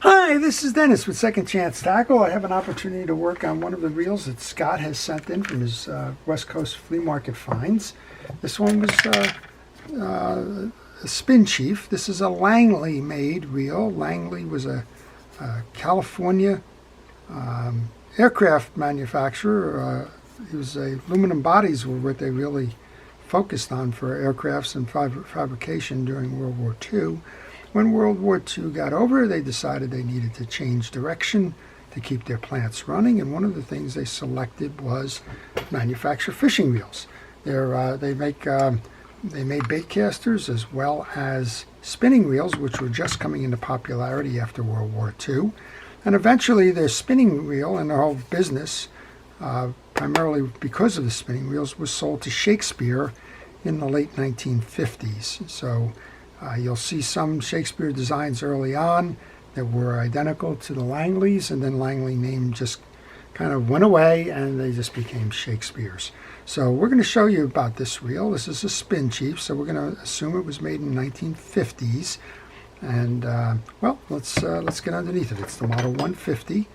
Hi, this is Dennis with Second Chance Tackle. I have an opportunity to work on one of the reels that Scott has sent in from his West Coast flea market finds. This one was a Spin Chief. This is a Langley made reel. Langley was a California aircraft manufacturer. Aluminum bodies were what they really focused on for aircrafts and fabrication during World War II. When World War II got over, they decided they needed to change direction to keep their plants running, and one of the things they selected was manufacture fishing reels. They made bait casters as well as spinning reels, which were just coming into popularity after World War II. And eventually their spinning reel and their whole business, primarily because of the spinning reels, was sold to Shakespeare in the late 1950s. So you'll see some Shakespeare designs early on that were identical to the Langleys, and then Langley name just kind of went away and they just became Shakespeare's. So we're going to show you about this reel. This is a Spin Chief, so we're going to assume it was made in the 1950s. And well, let's get underneath it. It's the model 150.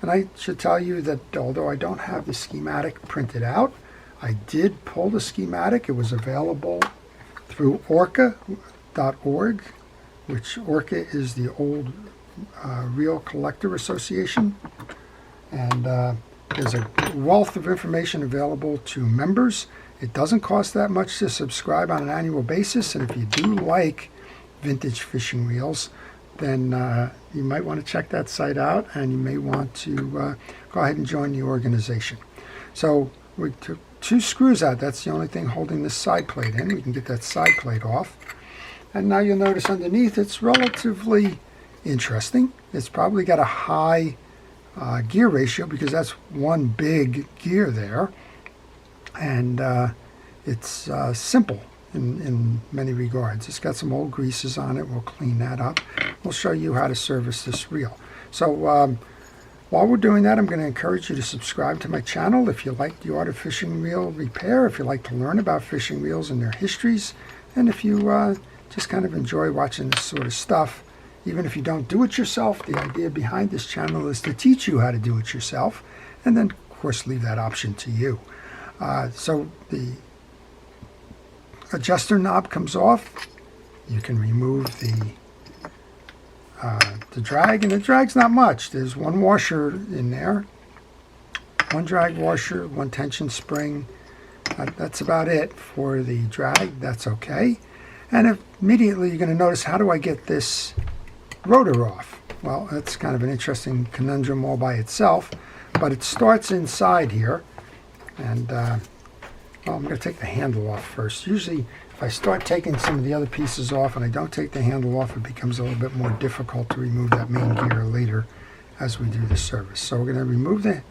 And I should tell you that although I don't have the schematic printed out, I did pull the schematic. It was available through Orca.org, which Orca is the old Reel Collector Association. And there's a wealth of information available to members. It doesn't cost that much to subscribe on an annual basis, and if you do like vintage fishing reels, then you might want to check that site out, and you may want to go ahead and join the organization. So we took 2 screws out. That's the only thing holding this side plate in. We can get that side plate off. And now you'll notice underneath it's relatively interesting. It's probably got a high gear ratio because that's one big gear there. And it's simple in many regards. It's got some old greases on it. We'll clean that up. We'll show you how to service this reel. So while we're doing that, I'm going to encourage you to subscribe to my channel if you like the art of fishing reel repair, if you like to learn about fishing reels and their histories, and if you just kind of enjoy watching this sort of stuff. Even if you don't do it yourself, the idea behind this channel is to teach you how to do it yourself, and then of course leave that option to you. So the adjuster knob comes off. You can remove the drag, and the drag's not much. There's one washer in there, one drag washer, one tension spring. That's about it for the drag. That's okay. And immediately you're going to notice, how do I get this rotor off? Well, that's kind of an interesting conundrum all by itself, but it starts inside here. And well, I'm going to take the handle off first. Usually if I start taking some of the other pieces off and I don't take the handle off, it becomes a little bit more difficult to remove that main gear later as we do the service. So we're going to remove the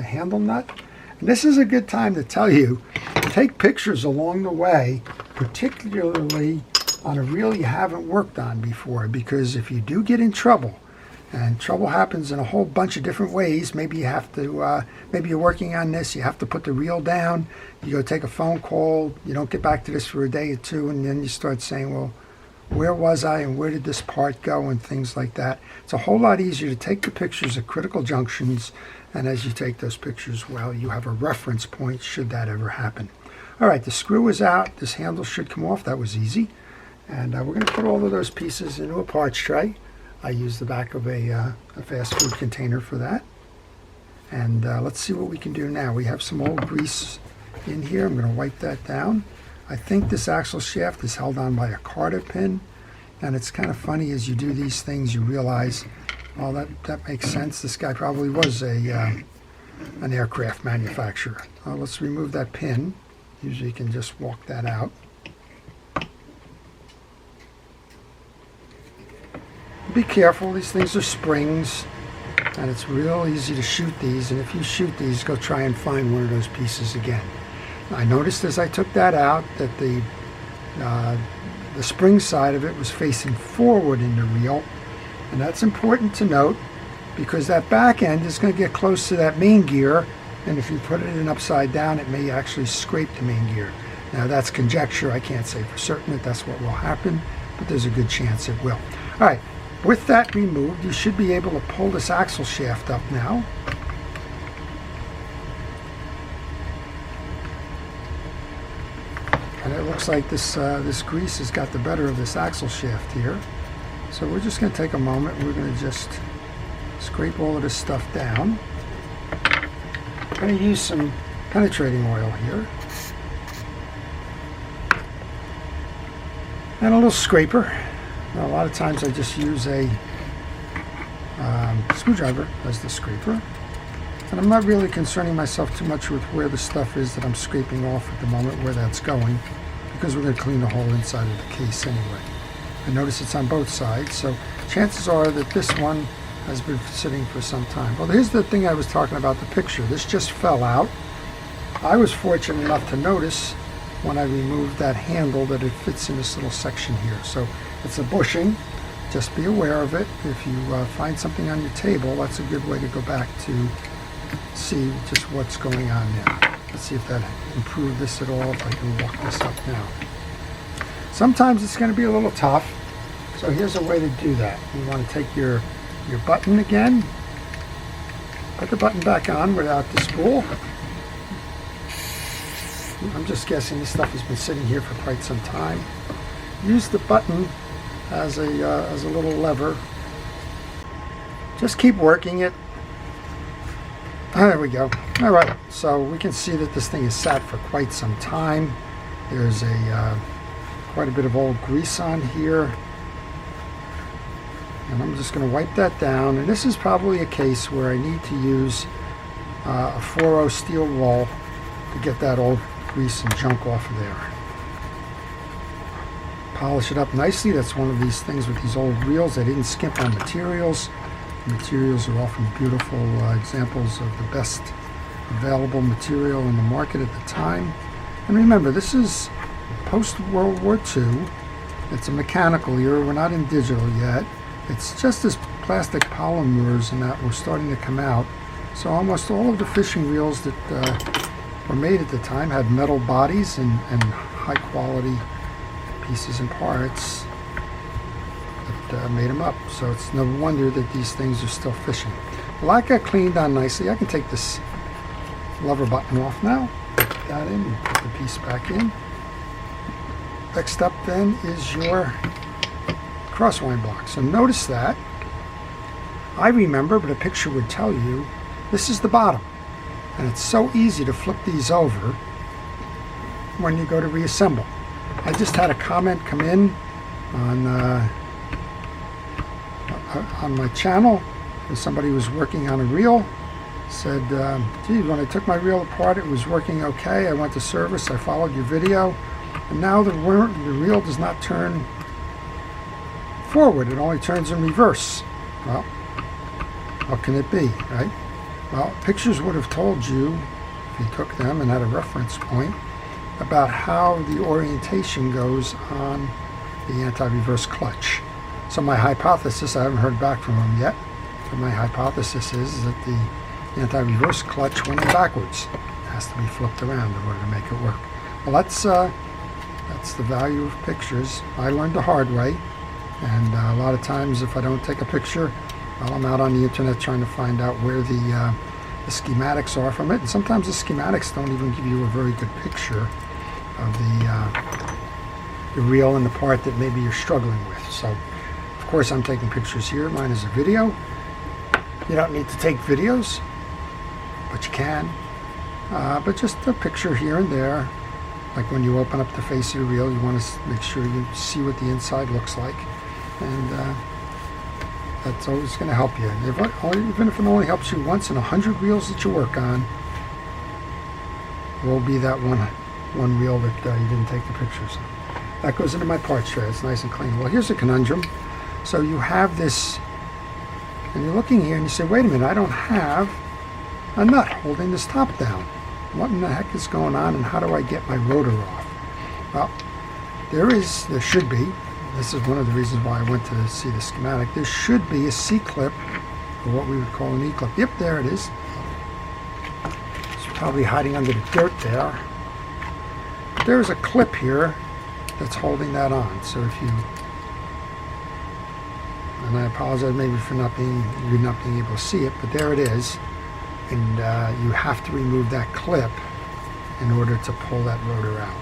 handle nut. And this is a good time to tell you, take pictures along the way, particularly on a reel you haven't worked on before, because if you do get in trouble, and trouble happens in a whole bunch of different ways, maybe you have to, maybe you're working on this, you have to put the reel down, you go take a phone call, you don't get back to this for a day or two, and then you start saying, well, where was I and where did this part go, and things like that. It's a whole lot easier to take the pictures at critical junctions, and as you take those pictures, well, you have a reference point should that ever happen. All right, the screw is out. This handle should come off. That was easy. And we're going to put all of those pieces into a parts tray. I use the back of a fast food container for that. And let's see what we can do now. We have some old grease in here. I'm going to wipe that down. I think this axle shaft is held on by a Carter pin. And it's kind of funny, as you do these things, you realize, well, that makes sense. This guy probably was an aircraft manufacturer. Let's remove that pin. Usually you can just walk that out. Be careful, these things are springs, and it's real easy to shoot these, and if you shoot these, go try and find one of those pieces again. I noticed as I took that out that the spring side of it was facing forward in the reel, and that's important to note because that back end is going to get close to that main gear, and if you put it in upside down, it may actually scrape the main gear. Now that's conjecture. I can't say for certain that that's what will happen, but there's a good chance it will. All right, With that removed, you should be able to pull this axle shaft up now. And it looks like this grease has got the better of this axle shaft here. So we're just going to take a moment. We're going to just scrape all of this stuff down. I'm going to use some penetrating oil here. And a little scraper. Now, a lot of times I just use a screwdriver as the scraper. And I'm not really concerning myself too much with where the stuff is that I'm scraping off at the moment, where that's going, because we're going to clean the whole inside of the case anyway. And notice it's on both sides, so chances are that this one has been sitting for some time. Well, here's the thing I was talking about, the picture. This just fell out. I was fortunate enough to notice when I removed that handle that it fits in this little section here. So it's a bushing. Just be aware of it. If you find something on your table, that's a good way to go back to see just what's going on there. Let's see if that improved this at all, if I can walk this up now. Sometimes it's going to be a little tough, so here's a way to do that. You want to take your button again, put the button back on without the spool. I'm just guessing this stuff has been sitting here for quite some time. Use the button as a little lever. Just keep working it. There we go. All right, so we can see that this thing is sat for quite some time. There's quite a bit of old grease on here. And I'm just going to wipe that down. And this is probably a case where I need to use a 4-0 steel wool to get that old grease and junk off of there. Polish it up nicely. That's one of these things with these old reels. They didn't skimp on materials. The materials are often beautiful examples of the best available material in the market at the time. And remember, this is post-World War II. It's a mechanical era. We're not in digital yet. It's just as plastic polymers and that were starting to come out. So almost all of the fishing reels that were made at the time had metal bodies and high-quality pieces and parts that made them up. So it's no wonder that these things are still fishing. Well, I got cleaned on nicely. I can take this lever button off now. Put that in and put the piece back in. Next up then is your crosswind block. So notice that. I remember, but a picture would tell you, this is the bottom. And it's so easy to flip these over when you go to reassemble. I just had a comment come in on my channel where somebody was working on a reel. Said, gee, when I took my reel apart, it was working okay. I went to service, I followed your video, and now the reel does not turn forward. It only turns in reverse. Well, what can it be, right? Well, pictures would have told you, if you took them and had a reference point, about how the orientation goes on the anti-reverse clutch. So my hypothesis, I haven't heard back from them yet, but my hypothesis is that the anti-reverse clutch went backwards. It has to be flipped around in order to make it work. Well, that's the value of pictures. I learned the hard way, and a lot of times if I don't take a picture, well, I'm out on the internet trying to find out where the schematics are from it, and sometimes the schematics don't even give you a very good picture of the reel and the part that maybe you're struggling with. So, of course, I'm taking pictures here. Mine is a video. You don't need to take videos, but you can. But just a picture here and there. Like when you open up the face of the reel, you want to make sure you see what the inside looks like. And that's always going to help you. Even if it only helps you once in 100 reels that you work on, will be that one reel that you didn't take the pictures of. That goes into my parts tray. It's nice and clean. Well, here's a conundrum. So you have this, and you're looking here and you say, wait a minute, I don't have a nut holding this top down. What in the heck is going on, and how do I get my rotor off? Well, there should be, this is one of the reasons why I went to see the schematic, there should be a C-clip, or what we would call an E-clip. Yep, there it is. It's probably hiding under the dirt there. But there's a clip here that's holding that on. So if you And I apologize maybe for you not being able to see it, but there it is. And you have to remove that clip in order to pull that rotor out.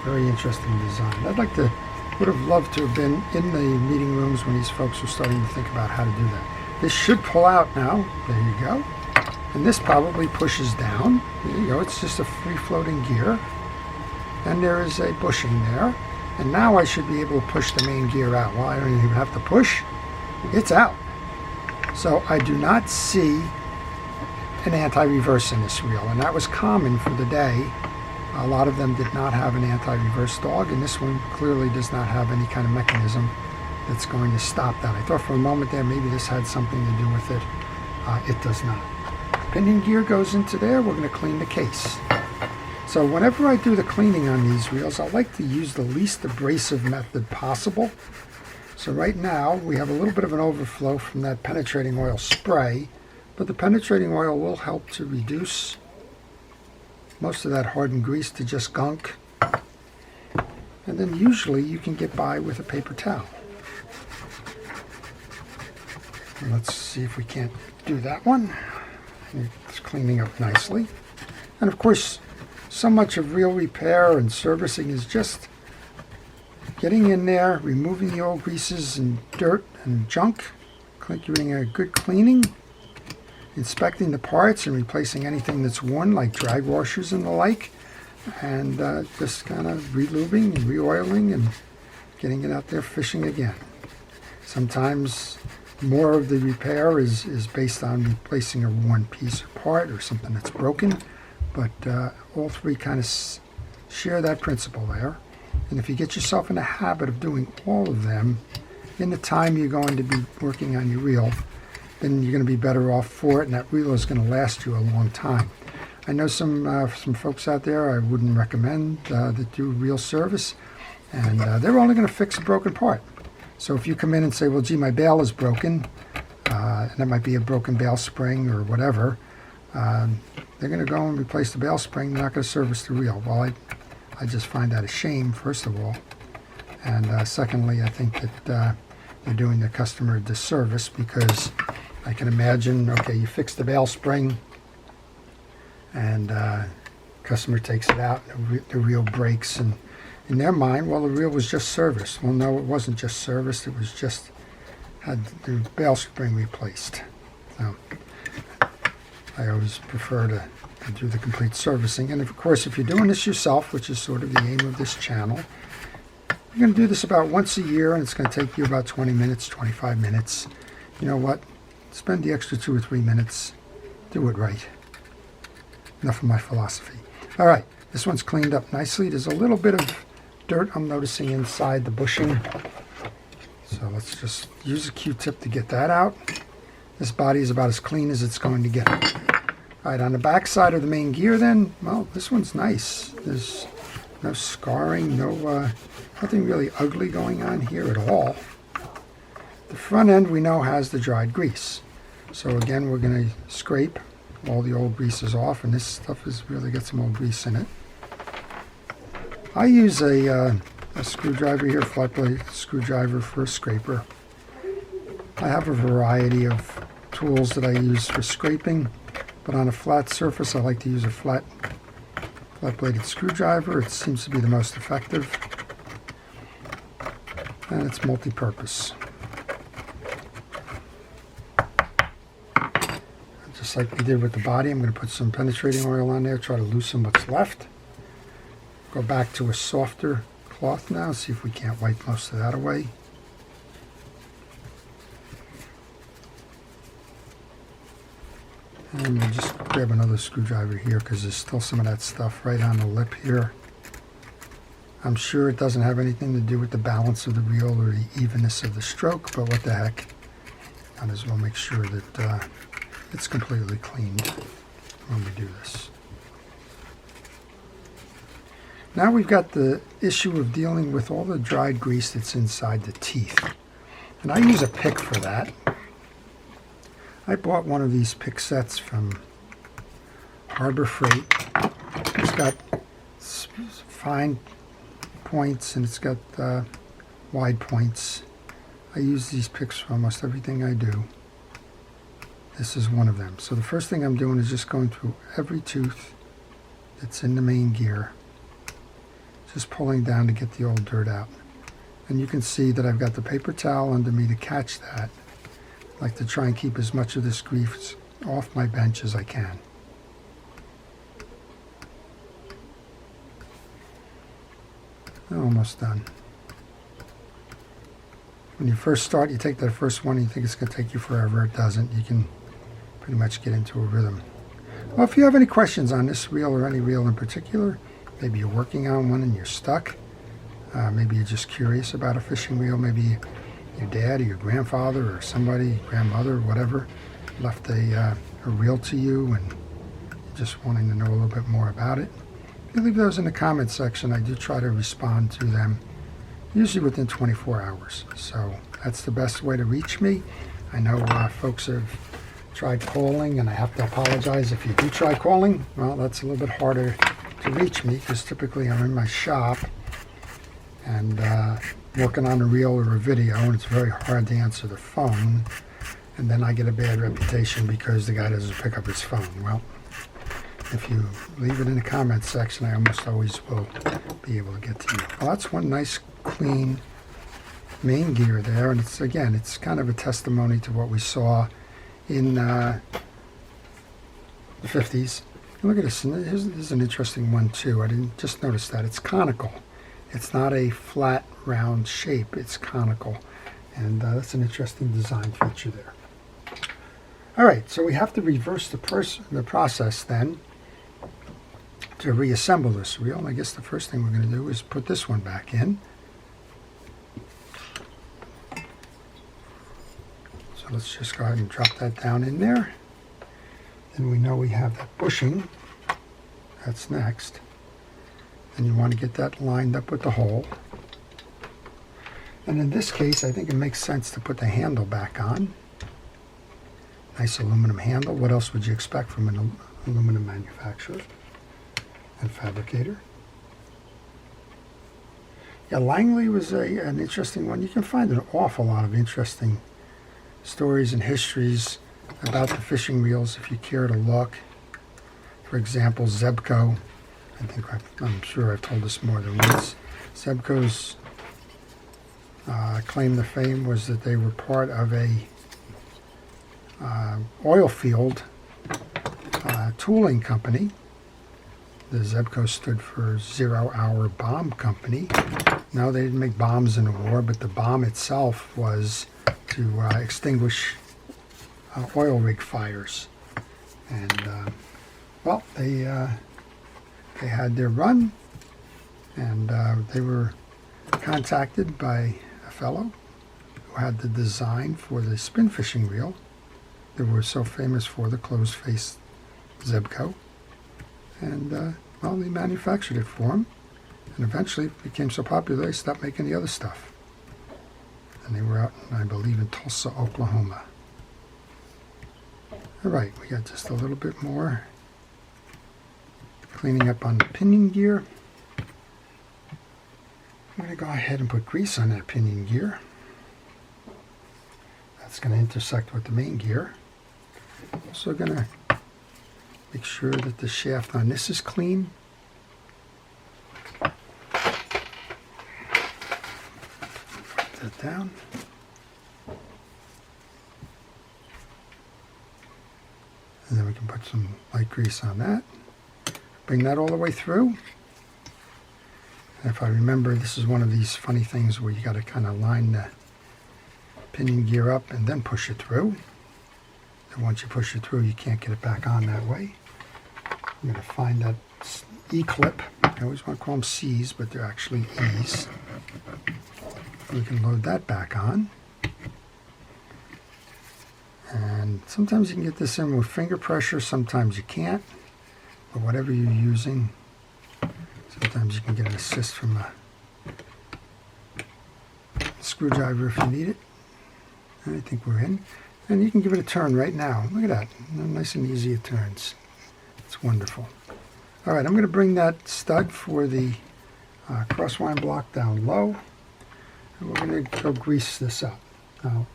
Very interesting design. Would have loved to have been in the meeting rooms when these folks were starting to think about how to do that. This should pull out now. There you go. And this probably pushes down. There you go. It's just a free-floating gear. And there is a bushing there. And now I should be able to push the main gear out. Well, I don't even have to push. It's out. So I do not see an anti-reverse in this reel. And that was common for the day. A lot of them did not have an anti-reverse dog, and this one clearly does not have any kind of mechanism that's going to stop that. I thought for a moment there maybe this had something to do with it. It does not. Pinion gear goes into there. We're going to clean the case. So whenever I do the cleaning on these reels, I like to use the least abrasive method possible. So right now we have a little bit of an overflow from that penetrating oil spray, but the penetrating oil will help to reduce most of that hardened grease to just gunk. And then usually you can get by with a paper towel. And let's see if we can't do that one. It's cleaning up nicely. And of course, so much of reel repair and servicing is just getting in there, removing the old greases and dirt and junk, doing a good cleaning, inspecting the parts and replacing anything that's worn, like drag washers and the like, and just kind of re-lubing and re-oiling and getting it out there fishing again. Sometimes more of the repair is based on replacing a worn piece or part or something that's broken, but all three kind of share that principle there. And if you get yourself in the habit of doing all of them in the time you're going to be working on your reel, then you're going to be better off for it, and that reel is going to last you a long time. I know some folks out there I wouldn't recommend that do reel service, and they're only going to fix a broken part. So if you come in and say, well, gee, my bail is broken, and that might be a broken bail spring or whatever, they're going to go and replace the bail spring. They're not going to service the reel. Well, I just find that a shame, first of all. And secondly, I think that they're doing the customer a disservice, because I can imagine, okay, you fix the bail spring, and customer takes it out, and the reel breaks, and in their mind, well, the reel was just serviced. Well, no, it wasn't just serviced. It was just had the bail spring replaced. So I always prefer to do the complete servicing. And of course, if you're doing this yourself, which is sort of the aim of this channel, you're going to do this about once a year, and it's going to take you about 20 minutes, 25 minutes. You know what? Spend the extra 2 or 3 minutes. Do it right. Enough of my philosophy. All right, this one's cleaned up nicely. There's a little bit of dirt I'm noticing inside the bushing. So let's just use a Q-tip to get that out. This body is about as clean as it's going to get. All right, on the back side of the main gear then, well, this one's nice. There's no scarring, nothing really ugly going on here at all. The front end we know has the dried grease. So again, we're going to scrape all the old greases off, and this stuff has really got some old grease in it. I use a screwdriver here, flat blade screwdriver for a scraper. I have a variety of tools that I use for scraping, but on a flat surface I like to use a flat bladed screwdriver. It seems to be the most effective, and it's multi-purpose. Just like we did with the body, I'm going to put some penetrating oil on there, try to loosen what's left. Go back to a softer cloth now, see if we can't wipe most of that away. And we'll just grab another screwdriver here, because there's still some of that stuff right on the lip here. I'm sure it doesn't have anything to do with the balance of the reel or the evenness of the stroke, but what the heck. Might as well make sure that it's completely cleaned when we do this. Now we've got the issue of dealing with all the dried grease that's inside the teeth. And I use a pick for that. I bought one of these pick sets from Harbor Freight. It's got fine points, and it's got wide points. I use these picks for almost everything I do. This is one of them. So the first thing I'm doing is just going through every tooth that's in the main gear, just pulling down to get the old dirt out. And you can see that I've got the paper towel under me to catch that. I like to try and keep as much of this grease off my bench as I can. Almost done. When you first start, you take that first one and you think it's going to take you forever. It doesn't. You can pretty much get into a rhythm. Well, if you have any questions on this reel or any reel in particular, maybe you're working on one and you're stuck, maybe you're just curious about a fishing reel, maybe your dad or your grandfather or somebody, grandmother, whatever, left a reel to you and you're just wanting to know a little bit more about it, you leave those in the comment section. I do try to respond to them, usually within 24 hours. So that's the best way to reach me. I know folks have tried calling, and I have to apologize if you do try calling. Well, that's a little bit harder to reach me because typically I'm in my shop and working on a reel or a video, and it's very hard to answer the phone, and then I get a bad reputation because the guy doesn't pick up his phone. Well, if you leave it in the comment section, I almost always will be able to get to you. Well, that's one nice clean main gear there, and it's, again, it's kind of a testimony to what we saw in the 50s. Look at this. This is an interesting one too. I didn't just notice that. It's conical. It's not a flat, round shape. It's conical. And that's an interesting design feature there. All right, so we have to reverse the process then to reassemble this reel. And I guess the first thing we're going to do is put this one back in. Let's just go ahead and drop that down in there. Then we know we have that bushing. That's next. And you want to get that lined up with the hole. And in this case, I think it makes sense to put the handle back on. Nice aluminum handle. What else would you expect from an aluminum manufacturer and fabricator? Yeah, Langley was an interesting one. You can find an awful lot of interesting stories and histories about the fishing reels if you care to look. For example, Zebco. I'm sure I've told this more than once. Zebco's claim to fame was that they were part of a oil field tooling company. The Zebco stood for Zero Hour Bomb Company. No, they didn't make bombs in the war, but the bomb itself was to extinguish oil rig fires. And well, they had their run, and they were contacted by a fellow who had the design for the spin fishing reel that were so famous for, the closed face Zebco. And well, they manufactured it for him, and eventually it became so popular they stopped making the other stuff. And they were out, I believe, in Tulsa, Oklahoma. All right, we got just a little bit more cleaning up on the pinion gear. I'm going to go ahead and put grease on that pinion gear. That's going to intersect with the main gear. Also going to make sure that the shaft on this is clean. Put that down. And then we can put some light grease on that. Bring that all the way through. And if I remember, this is one of these funny things where you got to kind of line the pinion gear up and then push it through. And once you push it through, you can't get it back on that way. I'm going to find that E-clip. I always want to call them C's, but they're actually E's. We can load that back on. And sometimes you can get this in with finger pressure, sometimes you can't. But whatever you're using, sometimes you can get an assist from a screwdriver if you need it. And I think we're in. And you can give it a turn right now. Look at that. Nice and easy it turns. It's wonderful. All right, I'm going to bring that stud for the crosswind block down low. And we're going to go grease this up. Now,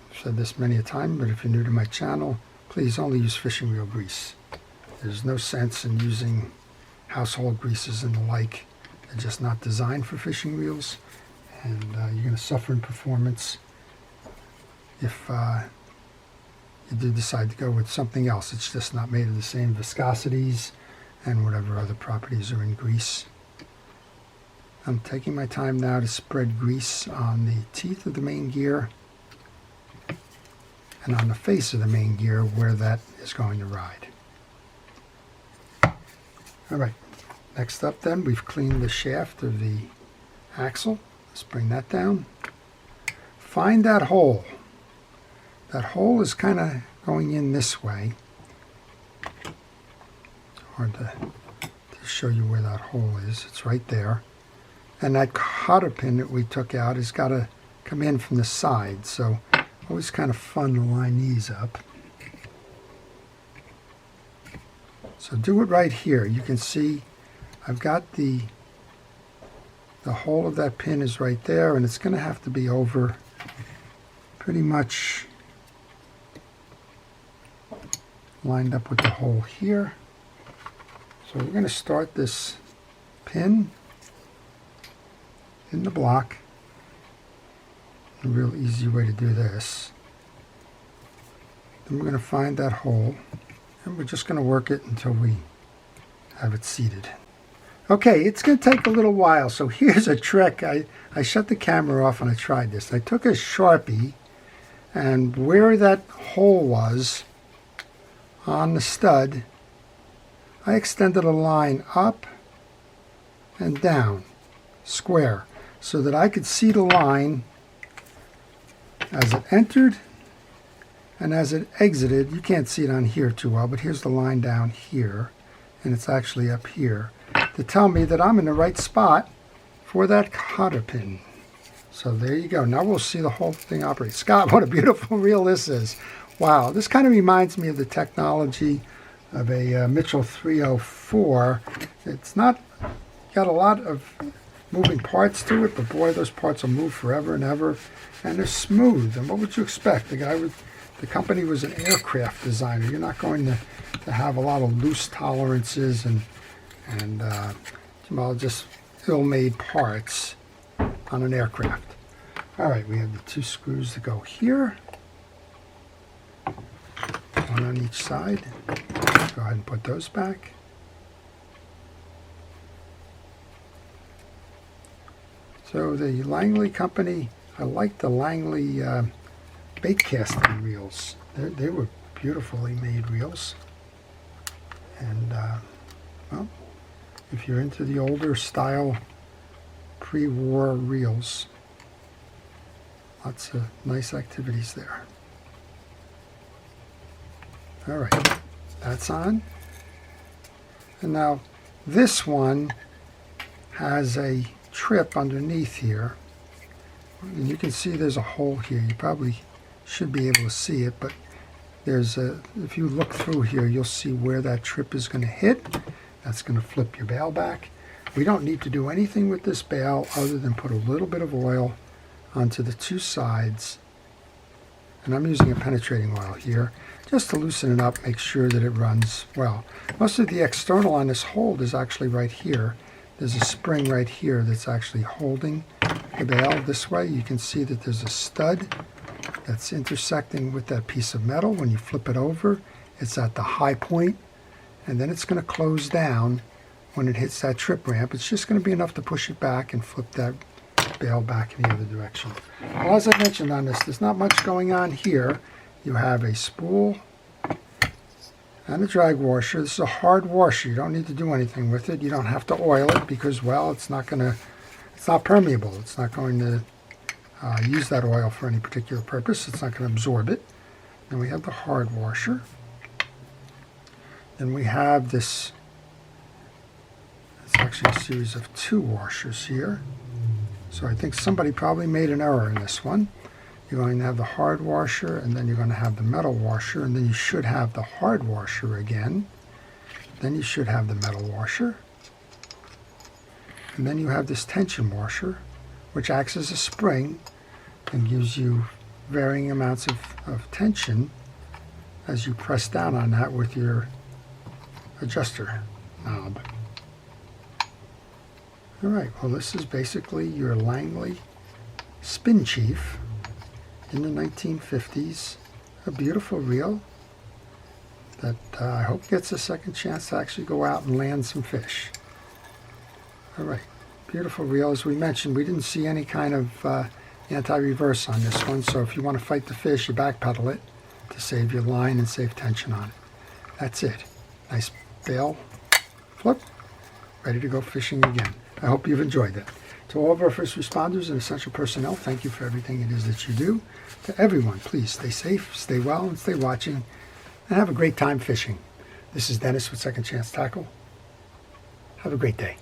I've said this many a time, but if you're new to my channel, please only use fishing reel grease. There's no sense in using household greases and the like. They're just not designed for fishing reels, and you're going to suffer in performance if you do decide to go with something else. It's just not made of the same viscosities and whatever other properties are in grease. I'm taking my time now to spread grease on the teeth of the main gear and on the face of the main gear where that is going to ride. Alright, next up then, we've cleaned the shaft of the axle. Let's bring that down. Find that hole. That hole is kind of going in this way. Hard to show you where that hole is. It's right there. And that cotter pin that we took out has got to come in from the side. So always kind of fun to line these up. So do it right here. You can see I've got the hole of that pin is right there, and it's going to have to be over pretty much lined up with the hole here. So we're going to start this pin in the block. A real easy way to do this. Then we're going to find that hole, and we're just going to work it until we have it seated. Okay, it's going to take a little while, so here's a trick. I shut the camera off and I tried this. I took a Sharpie, and where that hole was on the stud, I extended a line up and down, square, so that I could see the line as it entered and as it exited. You can't see it on here too well, but here's the line down here, and it's actually up here, to tell me that I'm in the right spot for that cotter pin. So there you go. Now we'll see the whole thing operate. Scott, what a beautiful reel this is. Wow, this kind of reminds me of the technology of a Mitchell 304. It's not got a lot of moving parts to it, but boy, those parts will move forever and ever, and they're smooth. And what would you expect? The company was an aircraft designer. You're not going to have a lot of loose tolerances and well, just ill-made parts on an aircraft. All right, we have the two screws that go here, one on each side. Go ahead and put those back. So the Langley company, I like the Langley bait casting reels. They were beautifully made reels. And, well, if you're into the older style pre-war reels, lots of nice activities there. All right, that's on. And now this one has a trip underneath here. And you can see there's a hole here. You probably should be able to see it, but there's if you look through here, you'll see where that trip is going to hit. That's going to flip your bail back. We don't need to do anything with this bail other than put a little bit of oil onto the two sides. And I'm using a penetrating oil here just to loosen it up, make sure that it runs well. Most of the external on this hold is actually right here. There's a spring right here that's actually holding the bail this way. You can see that there's a stud that's intersecting with that piece of metal. When you flip it over, it's at the high point, and then it's going to close down when it hits that trip ramp. It's just going to be enough to push it back and flip that bail back in the other direction. Well, as I mentioned on this, there's not much going on here. You have a spool and a drag washer. This is a hard washer. You don't need to do anything with it. You don't have to oil it because, well, it's not permeable. It's not going to use that oil for any particular purpose. It's not going to absorb it. Then we have the hard washer. Then we have this, it's actually a series of two washers here. So I think somebody probably made an error in this one. You're going to have the hard washer, and then you're going to have the metal washer, and then you should have the hard washer again. Then you should have the metal washer. And then you have this tension washer, which acts as a spring and gives you varying amounts of tension as you press down on that with your adjuster knob. Alright, well this is basically your Langley Spin Chief in the 1950s. A beautiful reel that I hope gets a second chance to actually go out and land some fish. Alright, beautiful reel. As we mentioned, we didn't see any kind of anti-reverse on this one, so if you want to fight the fish, you backpedal it to save your line and save tension on it. That's it. Nice bail flip, ready to go fishing again. I hope you've enjoyed that. To all of our first responders and essential personnel, thank you for everything it is that you do. To everyone, please stay safe, stay well, and stay watching, and have a great time fishing. This is Dennis with Second Chance Tackle. Have a great day.